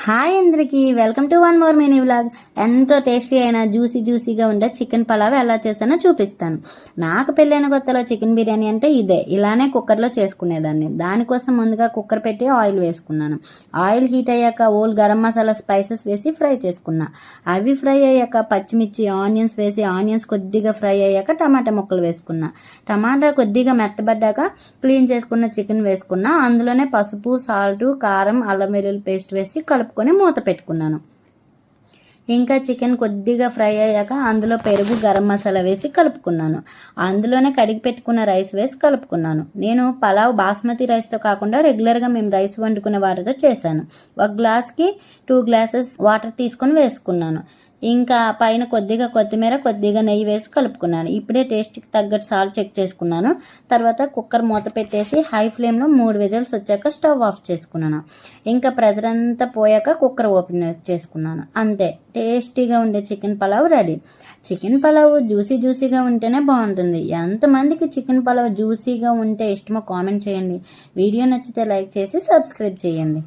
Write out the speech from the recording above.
Hi అందరికీ, welcome to one more mini vlog. ఎంతో tasty అయిన జ్యూసీగా ఉండే చికెన్ పలావ్ ఎలా చేసానో చూపిస్తాను. నాకు పెళ్ళైన కొత్తలో చికెన్ బిర్యానీ అంటే ఇదే, ఇలానే కుక్కర్లో చేసుకునేదాన్ని. దానికోసం ముందుగా కుక్కర్ పెట్టి ఆయిల్ వేసుకున్నాను. ఆయిల్ హీట్ అయ్యాక ఓల్ గరం మసాలా స్పైసెస్ వేసి ఫ్రై చేసుకున్నా. అవి ఫ్రై అయ్యాక పచ్చిమిర్చి ఆనియన్స్ వేసి ఆనియన్స్ కొద్దిగా ఫ్రై అయ్యాక టమాటా ముక్కలు వేసుకున్నా. టమాటా కొద్దిగా మెత్తబడ్డాక క్లీన్ చేసుకున్న చికెన్ వేసుకున్నా. అందులోనే పసుపు, సాల్ట్, కారం, అల్లం వెల్లుల్లి పేస్ట్ వేసి కలుపుకొని మూత పెట్టుకున్నాను. ఇంకా చికెన్ కొద్దిగా ఫ్రై అయ్యాక అందులో పెరుగు, గరం మసాలా వేసి కలుపుకున్నాను. అందులోనే కడిగి పెట్టుకున్న రైస్ వేసి కలుపుకున్నాను. నేను పలావ్ బాస్మతి రైస్తో కాకుండా రెగ్యులర్గా మేము రైస్ వండుకునే వాటితో చేశాను. ఒక గ్లాస్కి 2 గ్లాసెస్ వాటర్ తీసుకొని వేసుకున్నాను. ఇంకా పైన కొద్దిగా కొత్తిమీర, కొద్దిగా నెయ్యి వేసి కలుపుకున్నాను. ఇప్పుడే టేస్ట్కి తగ్గట్టు సాల్ట్ చెక్ చేసుకున్నాను. తర్వాత కుక్కర్ మూత పెట్టేసి హై ఫ్లేమ్లో 3 విజిల్స్ వచ్చాక స్టవ్ ఆఫ్ చేసుకున్నాను. ఇంకా ప్రెషర్ అంతా పోయాక కుక్కర్ ఓపెన్ చేసుకున్నాను. అంతే, టేస్టీగా ఉండే chicken pulao ready. Chicken pulao జ్యూసీగా ఉంటేనే బాగుంటుంది. ఎంతమందికి చికెన్ పలావ్ జ్యూసీగా ఉంటే ఇష్టమో కామెంట్ చేయండి. వీడియో నచ్చితే లైక్ చేసి సబ్స్క్రైబ్ చేయండి.